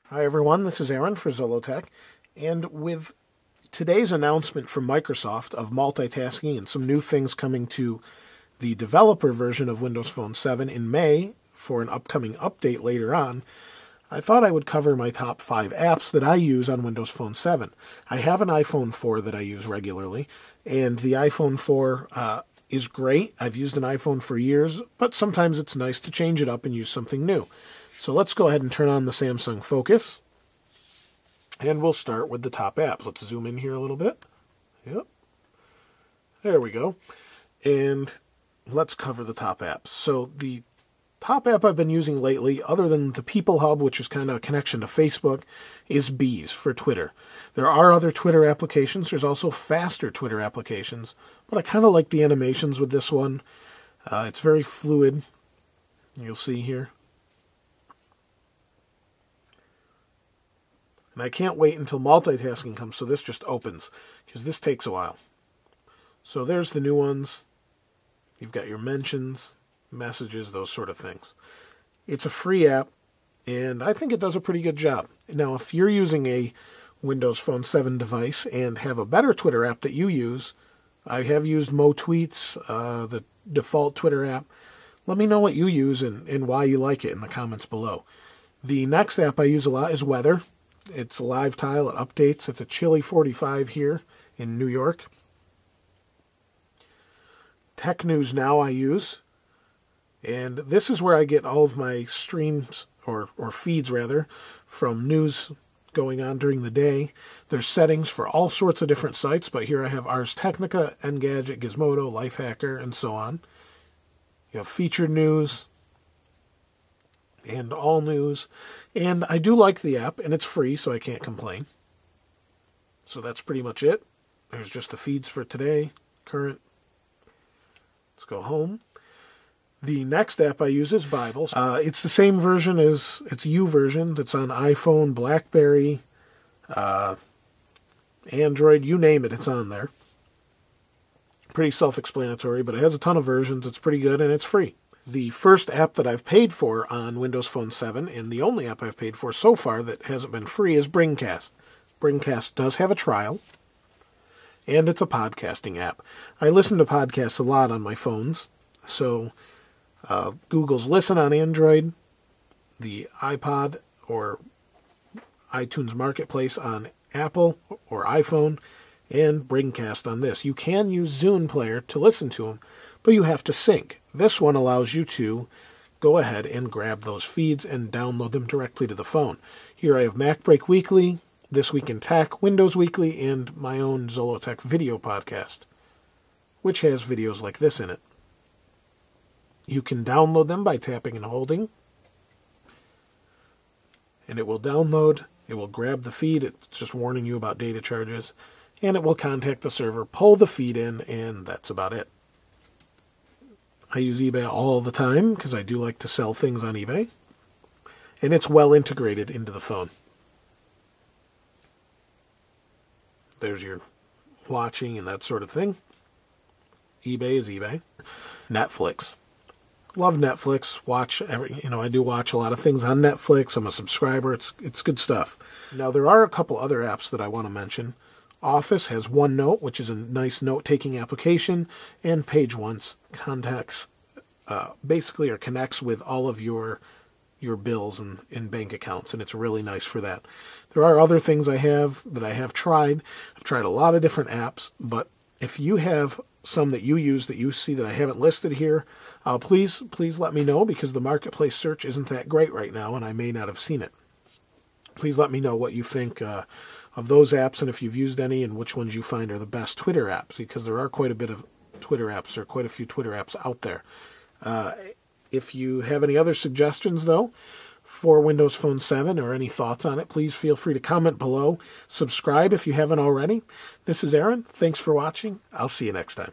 Hi everyone, this is Aaron for Zollotech, and with today's announcement from Microsoft of multitasking and some new things coming to the developer version of Windows Phone 7 in May for an upcoming update later on, I thought I would cover my top 5 apps that I use on Windows Phone 7. I have an iPhone 4 that I use regularly, and the iPhone 4 is great. I've used an iPhone for years, but sometimes it's nice to change it up and use something new. So let's go ahead and turn on the Samsung Focus, and we'll start with the top apps. Let's zoom in here a little bit. Yep. There we go. And let's cover the top apps. So the top app I've been using lately, other than the People Hub, which is kind of a connection to Facebook, is Bees for Twitter. There are other Twitter applications. There's also faster Twitter applications, but I kind of like the animations with this one. It's very fluid. You'll see here. And I can't wait until multitasking comes, so this just opens, because this takes a while. So there's the new ones. You've got your mentions, messages, those sort of things. It's a free app, and I think it does a pretty good job. Now, if you're using a Windows Phone 7 device and have a better Twitter app that you use, I have used MoTweets, the default Twitter app. Let me know what you use and why you like it in the comments below. The next app I use a lot is Weather. It's a live tile. It updates. It's a chilly 45 here in New York. Tech News Now I use. And this is where I get all of my streams, or feeds rather, from news going on during the day. There's settings for all sorts of different sites, but here I have Ars Technica, Engadget, Gizmodo, Lifehacker, and so on. You have featured news and all news. And I do like the app, and it's free, so I can't complain. So that's pretty much it. There's just the feeds for today, current. Let's go home. The next app I use is Bible. It's the same version as, it's U version that's on iPhone, BlackBerry, Android, you name it, it's on there. Pretty self-explanatory, but it has a ton of versions. It's pretty good, and it's free. The first app that I've paid for on Windows Phone 7, and the only app I've paid for so far that hasn't been free, is Bringcast. Bringcast does have a trial, and it's a podcasting app. I listen to podcasts a lot on my phones, so Google's Listen on Android, the iPod or iTunes Marketplace on Apple or iPhone, and Bringcast on this. You can use Zune Player to listen to them, but you have to sync. This one allows you to go ahead and grab those feeds and download them directly to the phone. Here I have MacBreak Weekly, This Week in Tech, Windows Weekly, and my own Zollotech video podcast, which has videos like this in it. You can download them by tapping and holding, and it will download, it will grab the feed, it's just warning you about data charges, and it will contact the server, pull the feed in, and that's about it. I use eBay all the time because I do like to sell things on eBay, and it's well integrated into the phone. There's your watching and that sort of thing. eBay is eBay. Netflix. Love Netflix. I do watch a lot of things on Netflix. I'm a subscriber. It's good stuff. Now, there are a couple other apps that I want to mention. Office has OneNote, which is a nice note-taking application, and Page Once contacts, basically, or connects with all of your bills and bank accounts, and it's really nice for that. There are other things I have tried. I've tried a lot of different apps, but if you have some that you use that you see that I haven't listed here, please let me know, because the marketplace search isn't that great right now, and I may not have seen it. Please let me know what you think of those apps, and if you've used any, and which ones you find are the best Twitter apps, because there are quite a bit of Twitter apps, or quite a few Twitter apps out there. If you have any other suggestions, though, for Windows Phone 7 or any thoughts on it, please feel free to comment below. Subscribe if you haven't already. This is Aaron. Thanks for watching. I'll see you next time.